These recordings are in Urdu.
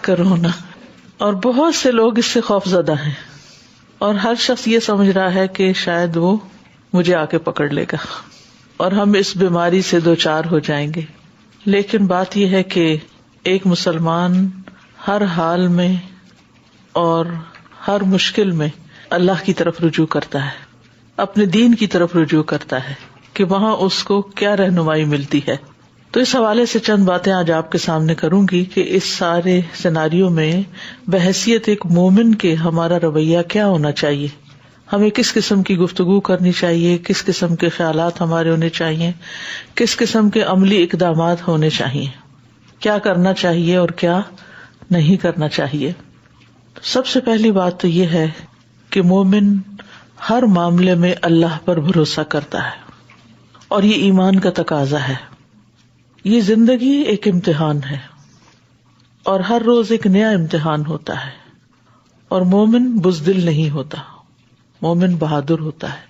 کرونا، اور بہت سے لوگ اس سے خوف زدہ ہیں، اور ہر شخص یہ سمجھ رہا ہے کہ شاید وہ مجھے آ کے پکڑ لے گا اور ہم اس بیماری سے دوچار ہو جائیں گے. لیکن بات یہ ہے کہ ایک مسلمان ہر حال میں اور ہر مشکل میں اللہ کی طرف رجوع کرتا ہے، اپنے دین کی طرف رجوع کرتا ہے کہ وہاں اس کو کیا رہنمائی ملتی ہے. تو اس حوالے سے چند باتیں آج آپ کے سامنے کروں گی کہ اس سارے سیناریو میں بحیثیت ایک مومن کے ہمارا رویہ کیا ہونا چاہیے، ہمیں کس قسم کی گفتگو کرنی چاہیے، کس قسم کے خیالات ہمارے ہونے چاہیے، کس قسم کے عملی اقدامات ہونے چاہیے، کیا کرنا چاہیے اور کیا نہیں کرنا چاہیے. سب سے پہلی بات تو یہ ہے کہ مومن ہر معاملے میں اللہ پر بھروسہ کرتا ہے، اور یہ ایمان کا تقاضا ہے. یہ زندگی ایک امتحان ہے اور ہر روز ایک نیا امتحان ہوتا ہے، اور مومن بزدل نہیں ہوتا، مومن بہادر ہوتا ہے،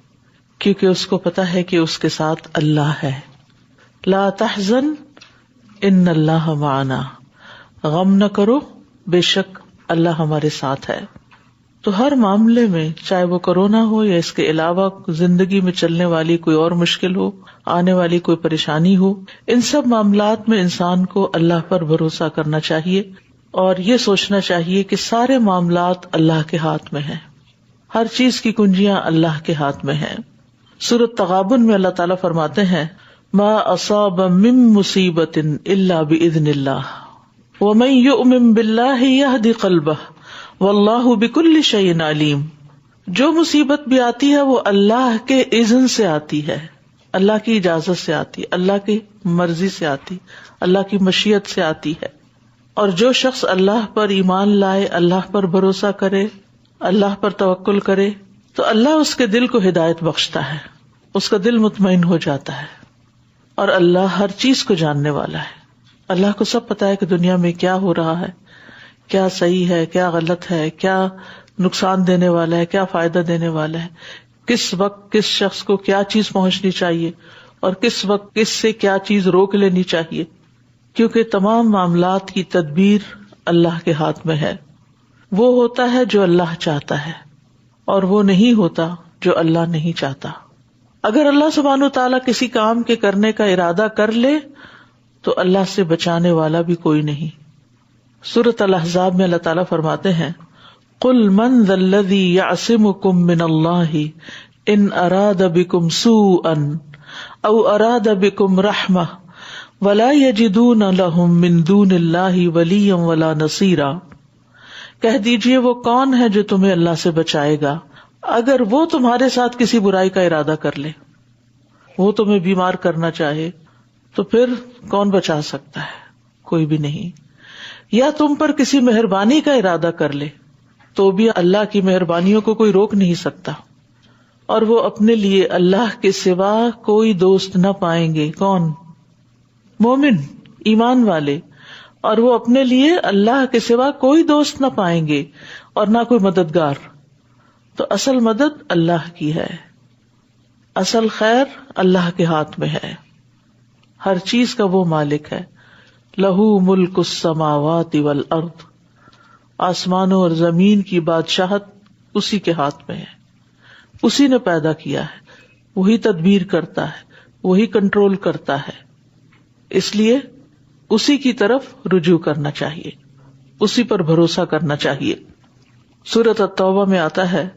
کیونکہ اس کو پتا ہے کہ اس کے ساتھ اللہ ہے. لا تحزن ان اللہ معنا، غم نہ کرو، بے شک اللہ ہمارے ساتھ ہے. تو ہر معاملے میں، چاہے وہ کورونا ہو یا اس کے علاوہ زندگی میں چلنے والی کوئی اور مشکل ہو، آنے والی کوئی پریشانی ہو، ان سب معاملات میں انسان کو اللہ پر بھروسہ کرنا چاہیے اور یہ سوچنا چاہیے کہ سارے معاملات اللہ کے ہاتھ میں ہیں، ہر چیز کی کنجیاں اللہ کے ہاتھ میں ہیں. سورۃ تغابن میں اللہ تعالیٰ فرماتے ہیں ما اصاب من مصیبت الا باذن اللہ ومن یؤمن باللہ یہد قلبہ واللہ بکل شیء علیم. جو مصیبت بھی آتی ہے وہ اللہ کے اذن سے آتی ہے، اللہ کی اجازت سے آتی، اللہ کی مرضی سے آتی، اللہ کی مشیت سے آتی ہے. اور جو شخص اللہ پر ایمان لائے، اللہ پر بھروسہ کرے، اللہ پر توکل کرے، تو اللہ اس کے دل کو ہدایت بخشتا ہے، اس کا دل مطمئن ہو جاتا ہے. اور اللہ ہر چیز کو جاننے والا ہے، اللہ کو سب پتا ہے کہ دنیا میں کیا ہو رہا ہے، کیا صحیح ہے، کیا غلط ہے، کیا نقصان دینے والا ہے، کیا فائدہ دینے والا ہے، کس وقت کس شخص کو کیا چیز پہنچنی چاہیے اور کس وقت کس سے کیا چیز روک لینی چاہیے، کیونکہ تمام معاملات کی تدبیر اللہ کے ہاتھ میں ہے. وہ ہوتا ہے جو اللہ چاہتا ہے اور وہ نہیں ہوتا جو اللہ نہیں چاہتا. اگر اللہ سبحانہ و تعالیٰ کسی کام کے کرنے کا ارادہ کر لے تو اللہ سے بچانے والا بھی کوئی نہیں. سورۃ الاحزاب میں اللہ تعالیٰ فرماتے ہیں قل من ذا الذی یعصمکم من اللہ ان اراد بکم سوءا او اراد بکم رحمہ ولا یجدون لهم من دون اللہ ولیا ولا نصیرا. کہہ دیجئے وہ کون ہے جو تمہیں اللہ سے بچائے گا اگر وہ تمہارے ساتھ کسی برائی کا ارادہ کر لے. وہ تمہیں بیمار کرنا چاہے تو پھر کون بچا سکتا ہے؟ کوئی بھی نہیں. یا تم پر کسی مہربانی کا ارادہ کر لے تو بھی اللہ کی مہربانیوں کو کوئی روک نہیں سکتا. اور وہ اپنے لیے اللہ کے سوا کوئی دوست نہ پائیں گے. کون؟ مومن، ایمان والے. اور وہ اپنے لیے اللہ کے سوا کوئی دوست نہ پائیں گے اور نہ کوئی مددگار. تو اصل مدد اللہ کی ہے، اصل خیر اللہ کے ہاتھ میں ہے. ہر چیز کا وہ مالک ہے. لہو ملک السماوات والارض، آسمانوں اور زمین کی بادشاہت اسی کے ہاتھ میں ہے. اسی نے پیدا کیا ہے، وہی تدبیر کرتا ہے، وہی کنٹرول کرتا ہے. اس لیے اسی کی طرف رجوع کرنا چاہیے، اسی پر بھروسہ کرنا چاہیے. سورۃ التوبہ میں آتا ہے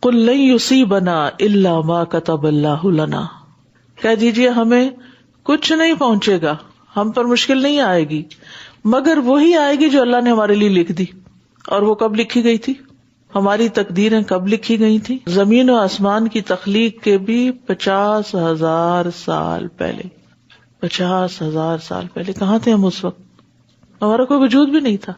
قل لن یصیبنا الا ما کتب اللہ لنا. کہہ دیجیے ہمیں کچھ نہیں پہنچے گا، ہم پر مشکل نہیں آئے گی مگر وہی آئے گی جو اللہ نے ہمارے لیے لکھ دی. اور وہ کب لکھی گئی تھی؟ ہماری تقدیریں کب لکھی گئی تھی؟ زمین و آسمان کی تخلیق کے بھی 50,000 سال پہلے. 50,000 سال پہلے کہاں تھے ہم اس وقت؟ ہمارا کوئی وجود بھی نہیں تھا.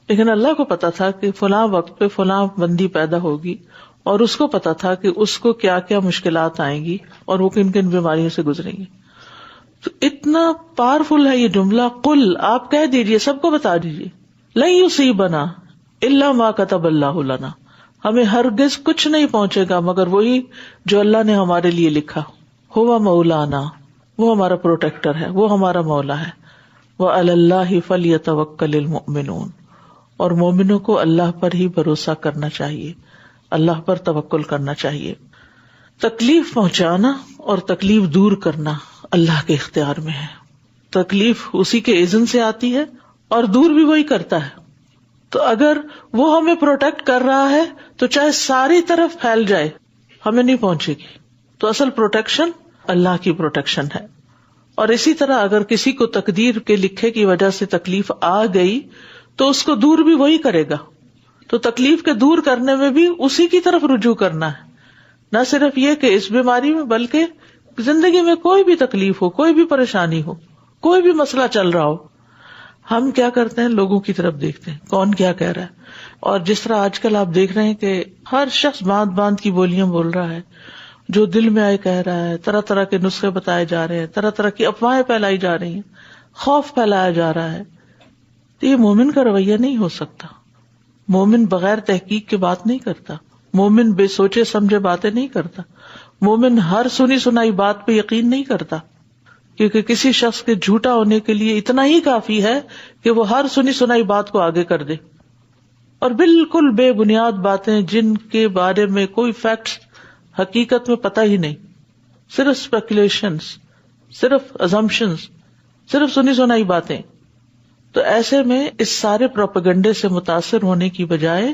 لیکن اللہ کو پتا تھا کہ فلاں وقت پہ فلاں بندی پیدا ہوگی، اور اس کو پتا تھا کہ اس کو کیا کیا مشکلات آئیں گی اور وہ کن کن بیماریوں سے گزریں گی. تو اتنا پاورفل ہے یہ جملہ. قل، آپ کہہ دیجئے، سب کو بتا دیجئے، لن یصیبنا الا ما کتب اللہ لنا، ہمیں ہرگز کچھ نہیں پہنچے گا مگر وہی جو اللہ نے ہمارے لیے لکھا. ہوا مولانا، وہ ہمارا پروٹیکٹر ہے، وہ ہمارا مولا ہے. وعلی اللہ فلیتوکل المؤمنون، اور مومنوں کو اللہ پر ہی بھروسہ کرنا چاہیے، اللہ پر توکل کرنا چاہیے۔ تکلیف پہنچانا اور تکلیف دور کرنا اللہ کے اختیار میں ہے۔ تکلیف اسی کے اذن سے آتی ہے اور دور بھی وہی کرتا ہے۔ تو اگر وہ ہمیں پروٹیکٹ کر رہا ہے تو چاہے ساری طرف پھیل جائے ہمیں نہیں پہنچے گی۔ تو اصل پروٹیکشن اللہ کی پروٹیکشن ہے۔ اور اسی طرح اگر کسی کو تقدیر کے لکھے کی وجہ سے تکلیف آ گئی تو اس کو دور بھی وہی کرے گا۔ تو تکلیف کے دور کرنے میں بھی اسی کی طرف رجوع کرنا ہے، نہ صرف یہ کہ اس بیماری میں، بلکہ زندگی میں کوئی بھی تکلیف ہو، کوئی بھی پریشانی ہو، کوئی بھی مسئلہ چل رہا ہو، ہم کیا کرتے ہیں؟ لوگوں کی طرف دیکھتے ہیں کون کیا کہہ رہا ہے۔ اور جس طرح آج کل آپ دیکھ رہے ہیں کہ ہر شخص باندھ باندھ کی بولیاں بول رہا ہے، جو دل میں آئے کہہ رہا ہے، طرح طرح کے نسخے بتائے جا رہے ہیں، طرح طرح کی افواہیں پھیلائی جا رہی ہیں، خوف پھیلایا جا رہا ہے، تو یہ مومن کا رویہ نہیں ہو سکتا۔ مومن بغیر تحقیق کے بات نہیں کرتا، مومن بے سوچے سمجھے باتیں نہیں کرتا، مومن ہر سنی سنائی بات پہ یقین نہیں کرتا، کیونکہ کسی شخص کے جھوٹا ہونے کے لیے اتنا ہی کافی ہے کہ وہ ہر سنی سنائی بات کو آگے کر دے، اور بالکل بے بنیاد باتیں جن کے بارے میں کوئی فیکٹس حقیقت میں پتہ ہی نہیں، صرف اسپیکولیشنز، صرف ازمپشنز، صرف سنی سنائی باتیں۔ تو ایسے میں اس سارے پروپیگنڈے سے متاثر ہونے کی بجائے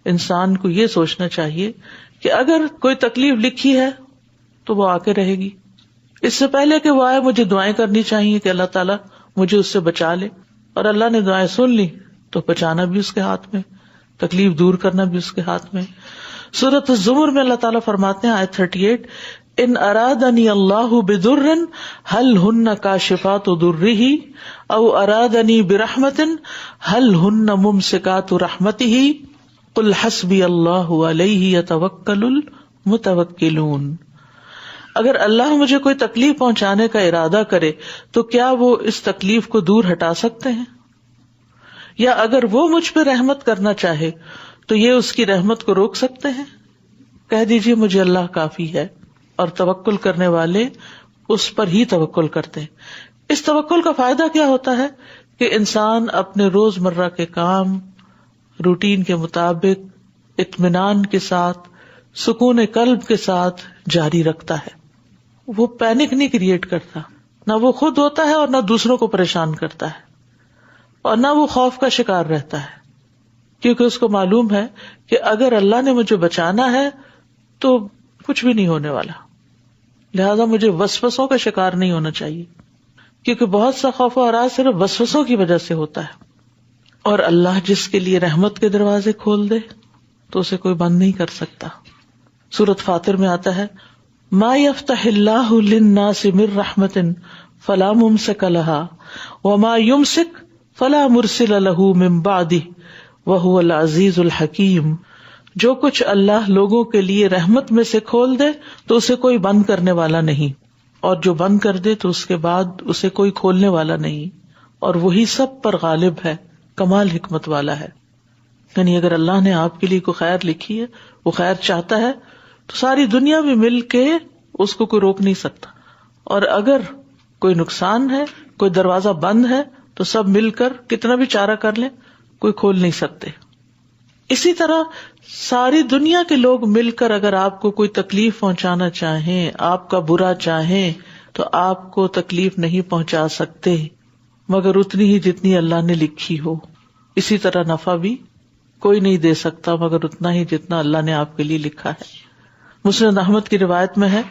انسان کو یہ سوچنا چاہیے کہ اگر کوئی تکلیف لکھی ہے تو وہ آ کے رہے گی۔ اس سے پہلے کہ وہ آئے مجھے دعائیں کرنی چاہیے کہ اللہ تعالیٰ مجھے اس سے بچا لے، اور اللہ نے دعائیں سن لی تو بچانا بھی اس کے ہاتھ میں، تکلیف دور کرنا بھی اس کے ہاتھ میں۔ سورۃ الزمر میں اللہ تعالیٰ فرماتے ہیں آیت 38، ان ارادنی اللہ بضر هل ہن کاشفات ضرہ او ارادنی برحمت هل ہن ممسکات رحمتہ قل حسبی اللہ علیہ یتوکل المتوکلون۔ اگر اللہ مجھے کوئی تکلیف پہنچانے کا ارادہ کرے تو کیا وہ اس تکلیف کو دور ہٹا سکتے ہیں؟ یا اگر وہ مجھ پہ رحمت کرنا چاہے تو یہ اس کی رحمت کو روک سکتے ہیں؟ کہہ دیجیے مجھے اللہ کافی ہے، اور توکل کرنے والے اس پر ہی توکل کرتے ہیں۔ اس توکل کا فائدہ کیا ہوتا ہے کہ انسان اپنے روز مرہ کے کام روٹین کے مطابق اطمینان کے ساتھ، سکون قلب کے ساتھ جاری رکھتا ہے۔ وہ پینک نہیں کریٹ کرتا، نہ وہ خود ہوتا ہے اور نہ دوسروں کو پریشان کرتا ہے، اور نہ وہ خوف کا شکار رہتا ہے، کیونکہ اس کو معلوم ہے کہ اگر اللہ نے مجھے بچانا ہے تو کچھ بھی نہیں ہونے والا، لہذا مجھے وسوسوں کا شکار نہیں ہونا چاہیے، کیونکہ بہت سا خوف و ہراس صرف وسوسوں کی وجہ سے ہوتا ہے۔ اور اللہ جس کے لیے رحمت کے دروازے کھول دے تو اسے کوئی بند نہیں کر سکتا۔ سورۃ فاطر میں آتا ہے ما یفتح اللہ للناس من رحمت فلا ممسک لها وما یمسک فلا مرسل له من بعدہ وہو العزیز الحکیم۔ جو کچھ اللہ لوگوں کے لیے رحمت میں سے کھول دے تو اسے کوئی بند کرنے والا نہیں، اور جو بند کر دے تو اس کے بعد اسے کوئی کھولنے والا نہیں، اور وہی سب پر غالب ہے، کمال حکمت والا ہے۔ یعنی اگر اللہ نے آپ کے لیے کوئی خیر لکھی ہے، وہ خیر چاہتا ہے تو ساری دنیا میں مل کے اس کو کوئی روک نہیں سکتا، اور اگر کوئی نقصان ہے، کوئی دروازہ بند ہے تو سب مل کر کتنا بھی چارہ کر لیں کوئی کھول نہیں سکتے۔ اسی طرح ساری دنیا کے لوگ مل کر اگر آپ کو کوئی تکلیف پہنچانا چاہیں، آپ کا برا چاہیں، تو آپ کو تکلیف نہیں پہنچا سکتے مگر اتنی ہی جتنی اللہ نے لکھی ہو۔ اسی طرح نفع بھی کوئی نہیں دے سکتا مگر اتنا ہی جتنا اللہ نے آپ کے لیے لکھا ہے۔ مسند احمد کی روایت میں ہے،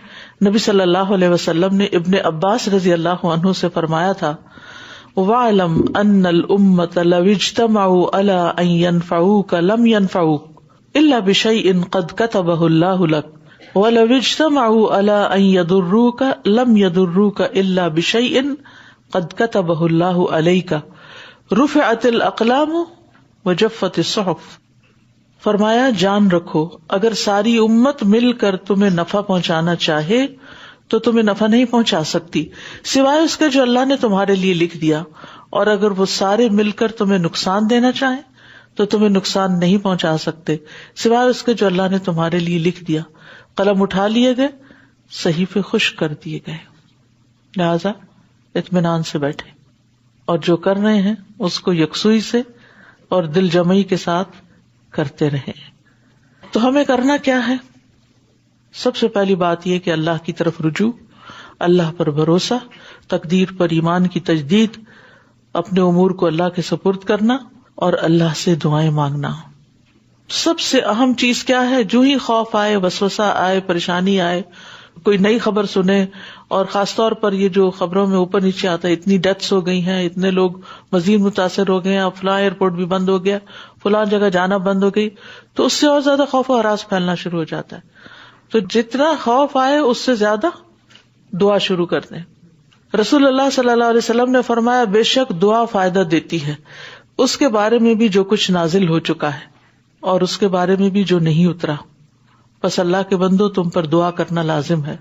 نبی صلی اللہ علیہ وسلم نے ابن عباس رضی اللہ عنہ سے فرمایا تھا، وَاعْلَمْ أَنَّ الْأُمَّةَ لَوْ اجْتَمَعُوا عَلَىٰ أَن يَنْفَعُوكَ لَمْ يَنْفَعُوكَ إِلَّا بِشَيْءٍ قَدْ كَتَبَهُ اللَّهُ لَكَ وَلَوْ اجْتَمَعُوا عَلَىٰ أَن يَضُرُّوكَ لَمْ يَضُرُّوكَ إِلَّا بِشَيْءٍ قَدْ كَتَبَهُ اللَّهُ عَلَيْكَ رُفِعَتِ الْأَقْلَامُ وَجَفَّتِ الصُّحُفُ۔ فرمایا جان رکھو اگر ساری امت مل کر تمہیں نفع پہنچانا چاہے تو تمہیں نفع نہیں پہنچا سکتی سوائے اس کے جو اللہ نے تمہارے لیے لکھ دیا، اور اگر وہ سارے مل کر تمہیں نقصان دینا چاہیں تو تمہیں نقصان نہیں پہنچا سکتے سوائے اس کے جو اللہ نے تمہارے لیے لکھ دیا۔ قلم اٹھا لیے گئے، صحیفے خشک کر دیے گئے، لہذا اطمینان سے بیٹھے اور جو کر رہے ہیں اس کو یکسوئی سے اور دل جمعی کے ساتھ کرتے رہیں۔ تو ہمیں کرنا کیا ہے؟ سب سے پہلی بات یہ کہ اللہ کی طرف رجوع، اللہ پر بھروسہ، تقدیر پر ایمان کی تجدید، اپنے امور کو اللہ کے سپرد کرنا اور اللہ سے دعائیں مانگنا۔ سب سے اہم چیز کیا ہے؟ جو ہی خوف آئے، وسوسہ آئے، پریشانی آئے، کوئی نئی خبر سنے، اور خاص طور پر یہ جو خبروں میں اوپر نیچے آتا ہے، اتنی ڈیتھس ہو گئی ہیں، اتنے لوگ مزید متاثر ہو گئے ہیں، فلاں ایئرپورٹ بھی بند ہو گیا، فلاں جگہ جانا بند ہو گئی، تو اس سے اور زیادہ خوف و ہراس پھیلنا شروع ہو جاتا ہے۔ تو جتنا خوف آئے اس سے زیادہ دعا شروع کر دیں۔ رسول اللہ صلی اللہ علیہ وسلم نے فرمایا، بے شک دعا فائدہ دیتی ہے، اس کے بارے میں بھی جو کچھ نازل ہو چکا ہے اور اس کے بارے میں بھی جو نہیں اترا، بس اللہ کے بندو تم پر دعا کرنا لازم ہے۔